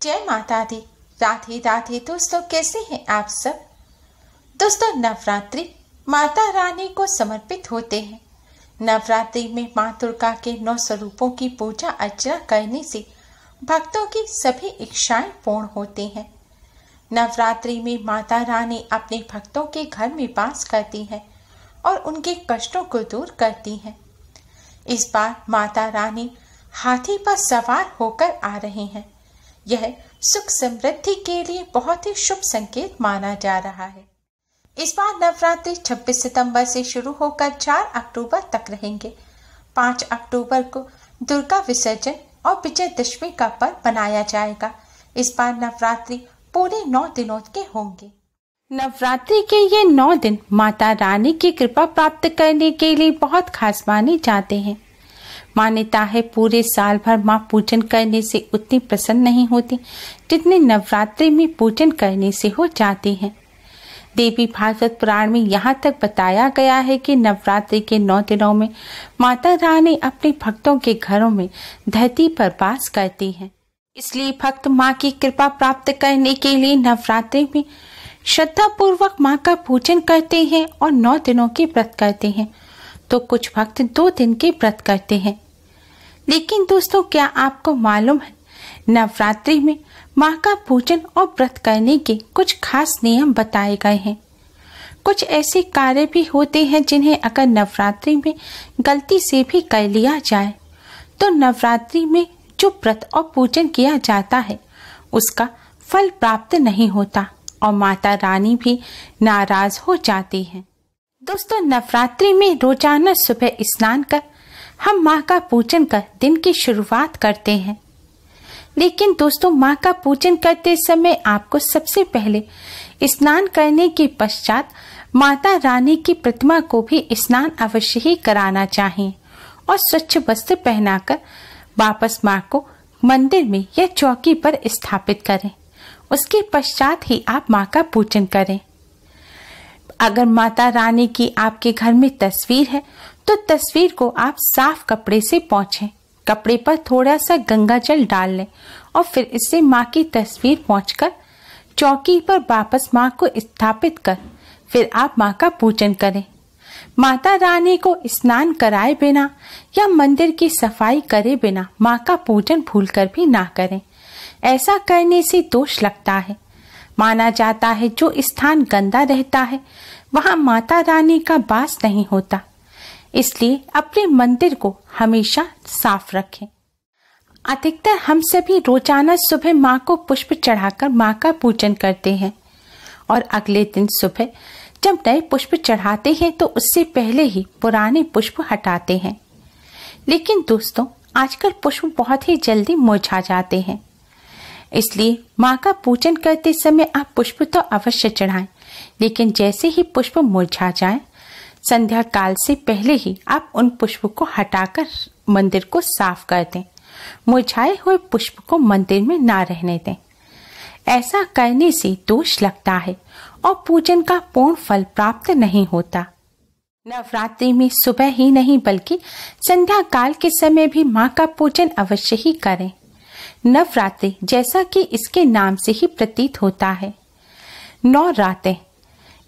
जय माता दी। राधे राधे दोस्तों, कैसे हैं आप सब। दोस्तों, नवरात्रि माता रानी को समर्पित होते हैं। नवरात्रि में मां दुर्गा के 9 स्वरूपों की पूजा अर्चना करने से भक्तों की सभी इच्छाएं पूर्ण होती हैं। नवरात्रि में माता रानी अपने भक्तों के घर में वास करती हैं और उनके कष्टों को दूर करती हैं। इस बार माता रानी हाथी पर सवार होकर आ रहे हैं। यह सुख समृद्धि के लिए बहुत ही शुभ संकेत माना जा रहा है। इस बार नवरात्रि 26 सितंबर से शुरू होकर 4 अक्टूबर तक रहेंगे। 5 अक्टूबर को दुर्गा विसर्जन और विजयदशमी का पर्व मनाया जाएगा। इस बार नवरात्रि पूरे 9 दिनों के होंगे। नवरात्रि के ये 9 दिन माता रानी की कृपा प्राप्त करने के लिए बहुत खास माने जाते हैं। मान्यता है पूरे साल भर मां पूजन करने से उतनी प्रसन्न नहीं होती जितने नवरात्रि में पूजन करने से हो जाते हैं। देवी भागवत पुराण में यहाँ तक बताया गया है कि नवरात्रि के 9 दिनों में माता रानी अपने भक्तों के घरों में धरती पर वास करती हैं। इसलिए भक्त मां की कृपा प्राप्त करने के लिए नवरात्रि में श्रद्धा पूर्वक मां का पूजन करते हैं और 9 दिनों के व्रत करते हैं, तो कुछ भक्त 2 दिन के व्रत करते हैं। लेकिन दोस्तों, क्या आपको मालूम है नवरात्रि में मां का पूजन और व्रत करने के कुछ खास नियम बताए गए हैं। कुछ ऐसे कार्य भी होते हैं जिन्हें अगर नवरात्रि में गलती से भी कर लिया जाए तो नवरात्रि में जो व्रत और पूजन किया जाता है उसका फल प्राप्त नहीं होता और माता रानी भी नाराज हो जाती हैं। दोस्तों, नवरात्रि में रोजाना सुबह स्नान कर हम माँ का पूजन कर दिन की शुरुआत करते हैं। लेकिन दोस्तों, माँ का पूजन करते समय आपको सबसे पहले स्नान करने के पश्चात माता रानी की प्रतिमा को भी स्नान अवश्य ही कराना चाहिए और स्वच्छ वस्त्र पहनाकर वापस माँ को मंदिर में या चौकी पर स्थापित करें। उसके पश्चात ही आप माँ का पूजन करें। अगर माता रानी की आपके घर में तस्वीर है तो तस्वीर को आप साफ कपड़े से पोंछें। कपड़े पर थोड़ा सा गंगा जल डाल लें और फिर इससे माँ की तस्वीर पोंछकर चौकी पर वापस माँ को स्थापित कर फिर आप माँ का पूजन करें। माता रानी को स्नान कराए बिना या मंदिर की सफाई करे बिना माँ का पूजन भूलकर भी ना करें। ऐसा करने से दोष लगता है। माना जाता है जो स्थान गंदा रहता है वहां माता रानी का वास नहीं होता। इसलिए अपने मंदिर को हमेशा साफ रखें। अधिकतर हम सभी रोजाना सुबह माँ को पुष्प चढ़ाकर माँ का पूजन करते हैं और अगले दिन सुबह जब नए पुष्प चढ़ाते हैं तो उससे पहले ही पुराने पुष्प हटाते हैं। लेकिन दोस्तों, आजकल पुष्प बहुत ही जल्दी मुरझा जाते हैं। इसलिए माँ का पूजन करते समय आप पुष्प तो अवश्य चढ़ाएं, लेकिन जैसे ही पुष्प मुरझा जाएं, संध्या काल से पहले ही आप उन पुष्प को हटाकर मंदिर को साफ कर दें। मुरझाए हुए पुष्प को मंदिर में ना रहने दें। ऐसा करने से दोष लगता है और पूजन का पूर्ण फल प्राप्त नहीं होता। नवरात्रि में सुबह ही नहीं बल्कि संध्या काल के समय भी माँ का पूजन अवश्य ही करें। नवरात्रि जैसा कि इसके नाम से ही प्रतीत होता है 9 रातें।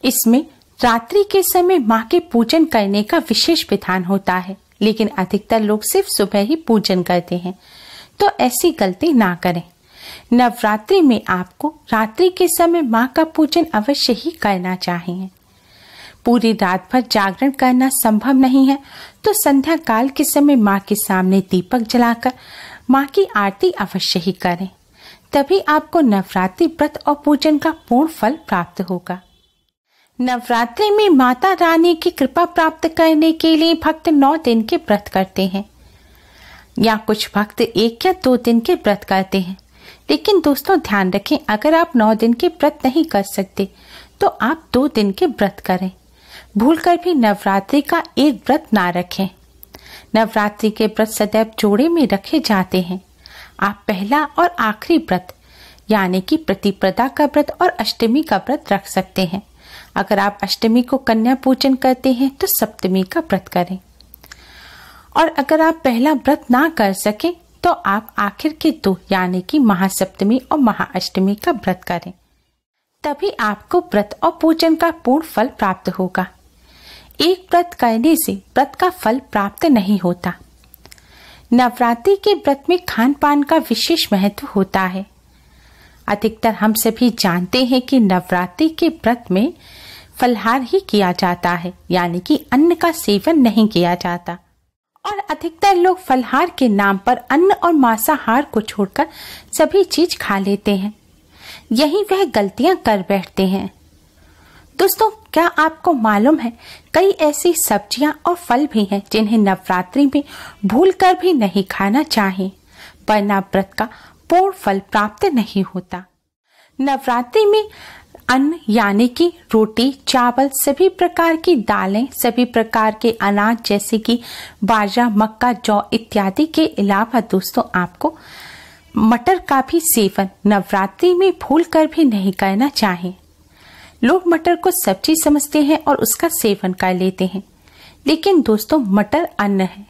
इसमें रात्रि के समय माँ के पूजन करने का विशेष विधान होता है, लेकिन अधिकतर लोग सिर्फ सुबह ही पूजन करते हैं, तो ऐसी गलती ना करें। नवरात्रि में आपको रात्रि के समय माँ का पूजन अवश्य ही करना चाहिए। पूरी रात भर जागरण करना संभव नहीं है तो संध्या काल के समय माँ के सामने दीपक जलाकर माँ की आरती अवश्य ही करें। तभी आपको नवरात्रि व्रत और पूजन का पूर्ण फल प्राप्त होगा। नवरात्रि में माता रानी की कृपा प्राप्त करने के लिए भक्त 9 दिन के व्रत करते हैं या कुछ भक्त 1 या 2 दिन के व्रत करते हैं। लेकिन दोस्तों, ध्यान रखें, अगर आप 9 दिन के व्रत नहीं कर सकते तो आप 2 दिन के व्रत करें। भूलकर भी नवरात्रि का एक व्रत ना रखें। नवरात्रि के व्रत सदैव जोड़े में रखे जाते हैं। आप पहला और आखिरी व्रत यानी कि प्रतिपदा का व्रत और अष्टमी का व्रत रख सकते हैं। अगर आप अष्टमी को कन्या पूजन करते हैं तो सप्तमी का व्रत करें। और अगर आप पहला व्रत ना कर सके तो आप आखिर के 2 यानी कि महासप्तमी और महाअष्टमी का व्रत करें, तभी आपको व्रत और पूजन का पूर्ण फल प्राप्त होगा। एक व्रत करने से व्रत का फल प्राप्त नहीं होता। नवरात्रि के व्रत में खान पान का विशेष महत्व होता है। अधिकतर हम सभी जानते हैं कि नवरात्रि के व्रत में फलहार ही किया जाता है, यानी कि अन्न का सेवन नहीं किया जाता। और अधिकतर लोग फलहार के नाम पर अन्न और मांसाहार को छोड़कर सभी चीज खा लेते हैं। यही वह गलतियां कर बैठते हैं। दोस्तों, क्या आपको मालूम है कई ऐसी सब्जियां और फल भी हैं जिन्हें नवरात्रि में भूलकर भी नहीं खाना चाहिए, वरना व्रत का पूर्ण फल प्राप्त नहीं होता। नवरात्रि में अन्न यानी कि रोटी, चावल, सभी प्रकार की दालें, सभी प्रकार के अनाज जैसे कि बाजरा, मक्का, जौ इत्यादि के अलावा दोस्तों आपको मटर का भी सेवन नवरात्रि में भूलकर भी नहीं करना चाहिए। लोग मटर को सब्जी समझते हैं और उसका सेवन कर लेते हैं, लेकिन दोस्तों मटर अन्न है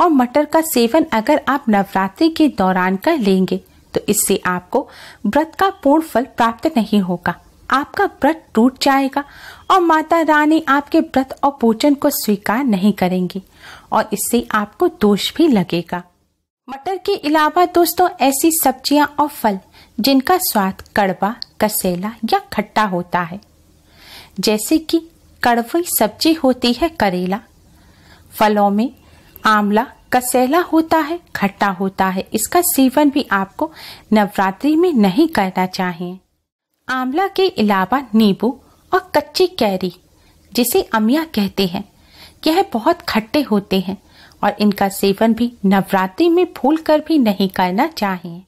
और मटर का सेवन अगर आप नवरात्रि के दौरान कर लेंगे तो इससे आपको व्रत का पूर्ण फल प्राप्त नहीं होगा। आपका व्रत टूट जाएगा और माता रानी आपके व्रत और पूजन को स्वीकार नहीं करेंगी और इससे आपको दोष भी लगेगा। मटर के अलावा दोस्तों ऐसी सब्जियां और फल जिनका स्वाद कड़वा, कसेला या खट्टा होता है, जैसे कि कड़वी सब्जी होती है करेला, फलों में आंवला कसेला होता है, खट्टा होता है, इसका सेवन भी आपको नवरात्रि में नहीं करना चाहिए। आंवला के अलावा नींबू और कच्ची कैरी जिसे अमिया कहते हैं, यह बहुत खट्टे होते हैं और इनका सेवन भी नवरात्रि में भूलकर भी नहीं करना चाहिए।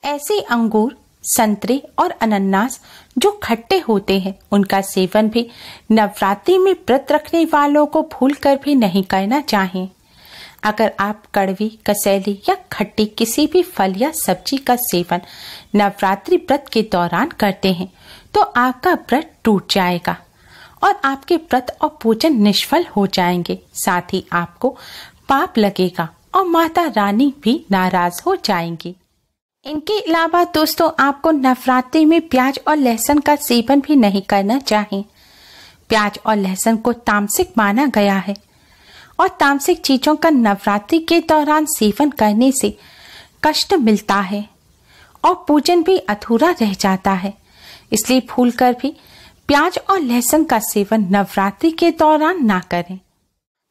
ऐसे अंगूर, संतरे और अनानास जो खट्टे होते हैं, उनका सेवन भी नवरात्रि में व्रत रखने वालों को भूलकर भी नहीं करना चाहिए। अगर आप कड़वी, कसेली या खट्टी किसी भी फल या सब्जी का सेवन नवरात्रि व्रत के दौरान करते हैं तो आपका व्रत टूट जाएगा और आपके व्रत और पूजन निष्फल हो जाएंगे। साथ ही आपको पाप लगेगा और माता रानी भी नाराज हो जाएंगी। इनके अलावा दोस्तों आपको नवरात्रि में प्याज और लहसुन का सेवन भी नहीं करना चाहिए। प्याज और लहसुन को तामसिक माना गया है और तामसिक चीजों का नवरात्रि के दौरान सेवन करने से कष्ट मिलता है और पूजन भी अधूरा रह जाता है। इसलिए भूलकर भी प्याज और लहसुन का सेवन नवरात्रि के दौरान ना करें।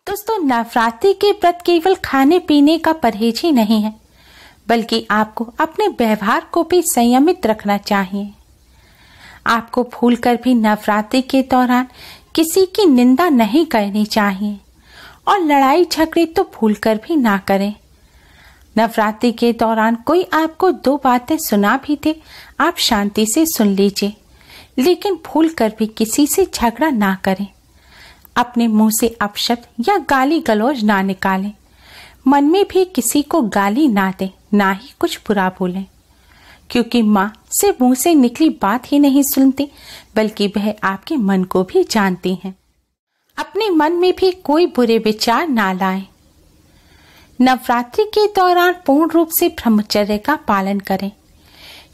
दोस्तों, नवरात्रि के व्रत केवल खाने पीने का परहेज ही नहीं है, बल्कि आपको अपने व्यवहार को भी संयमित रखना चाहिए। आपको भूलकर भी नवरात्रि के दौरान किसी की निंदा नहीं करनी चाहिए और लड़ाई झगड़े तो भूलकर भी ना करें। नवरात्रि के दौरान कोई आपको 2 बातें सुना भी दे, आप शांति से सुन लीजिए, लेकिन भूलकर भी किसी से झगड़ा ना करें। अपने मुंह से अपशब्द या गाली गलौज ना निकालें। मन में भी किसी को गाली ना दें, ना ही कुछ बुरा बोलें, क्योंकि माँ से मुंह से निकली बात ही नहीं सुनती, बल्कि वह आपके मन को भी जानती हैं। अपने मन में भी कोई बुरे विचार ना लाएं। नवरात्रि के दौरान पूर्ण रूप से ब्रह्मचर्य का पालन करें।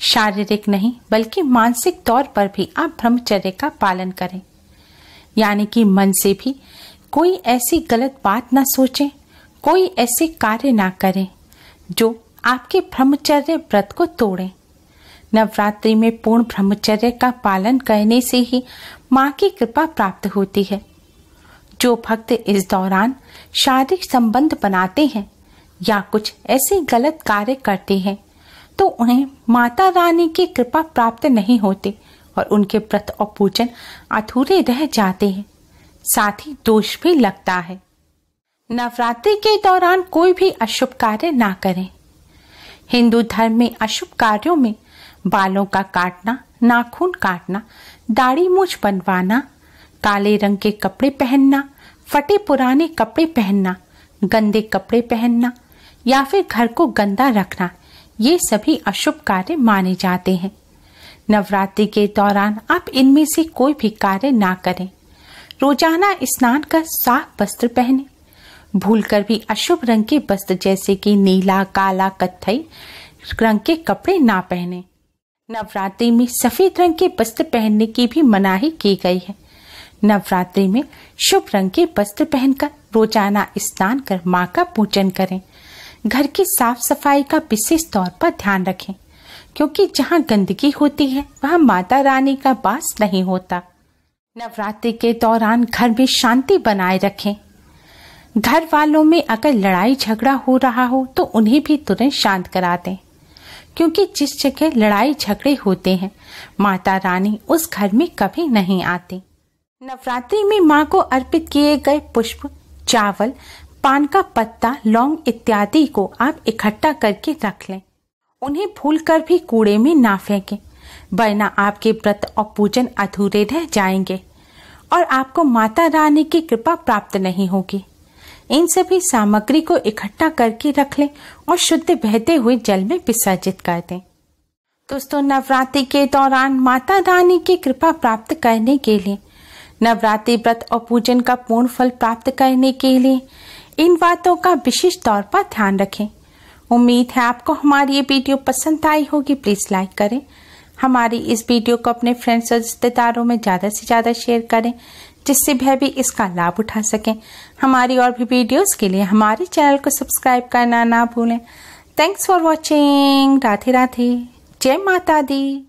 शारीरिक नहीं बल्कि मानसिक तौर पर भी आप ब्रह्मचर्य का पालन करें, यानी कि मन से भी कोई ऐसी गलत बात ना सोचें, कोई ऐसे कार्य ना करें जो आपके ब्रह्मचर्य व्रत को तोड़ें। नवरात्रि में पूर्ण ब्रह्मचर्य का पालन करने से ही माँ की कृपा प्राप्त होती है। जो भक्त इस दौरान शारीरिक संबंध बनाते हैं या कुछ ऐसे गलत कार्य करते हैं तो उन्हें माता रानी की कृपा प्राप्त नहीं होती और उनके व्रत और पूजन अधूरे रह जाते हैं, साथ ही दोष भी लगता है। नवरात्रि के दौरान कोई भी अशुभ कार्य ना करें। हिंदू धर्म में अशुभ कार्यों में बालों का काटना, नाखून काटना, दाढ़ी मूछ बनवाना, काले रंग के कपड़े पहनना, फटे पुराने कपड़े पहनना, गंदे कपड़े पहनना या फिर घर को गंदा रखना, ये सभी अशुभ कार्य माने जाते हैं। नवरात्रि के दौरान आप इनमें से कोई भी कार्य ना करें। रोजाना स्नान कर साफ वस्त्र पहने, भूलकर भी अशुभ रंग के वस्त्र जैसे कि नीला, काला, कत्थई रंग के कपड़े ना पहने। नवरात्रि में सफेद रंग के वस्त्र पहनने की भी मनाही की गई है। नवरात्रि में शुभ रंग के वस्त्र पहनकर रोजाना स्नान कर माँ का पूजन करें। घर की साफ सफाई का विशेष तौर पर ध्यान रखें, क्योंकि जहाँ गंदगी होती है वहाँ माता रानी का वास नहीं होता। नवरात्रि के दौरान घर में शांति बनाए रखें। घर वालों में अगर लड़ाई झगड़ा हो रहा हो तो उन्हें भी तुरंत शांत करा दें, क्योंकि जिस जगह लड़ाई झगड़े होते हैं माता रानी उस घर में कभी नहीं आती। नवरात्रि में माँ को अर्पित किए गए पुष्प, चावल, पान का पत्ता, लौंग इत्यादि को आप इकट्ठा करके रख लें। उन्हें भूलकर भी कूड़े में ना फेंकें, वरना आपके व्रत और पूजन अधूरे रह जाएंगे और आपको माता रानी की कृपा प्राप्त नहीं होगी। इन सभी सामग्री को इकट्ठा करके रख लें और शुद्ध बहते हुए जल में विसर्जित कर दें। दोस्तों, नवरात्रि के दौरान माता रानी की कृपा प्राप्त करने के लिए, नवरात्रि व्रत और पूजन का पूर्ण फल प्राप्त करने के लिए इन बातों का विशेष तौर पर ध्यान रखें। उम्मीद है आपको हमारी ये वीडियो पसंद आई होगी। प्लीज लाइक करें, हमारी इस वीडियो को अपने फ्रेंड्स और रिश्तेदारों में ज़्यादा से ज़्यादा शेयर करें, जिससे वह भी इसका लाभ उठा सकें। हमारी और भी वीडियोस के लिए हमारे चैनल को सब्सक्राइब करना ना भूलें। Thanks for watching. Radhe Radhe. जय माता दी।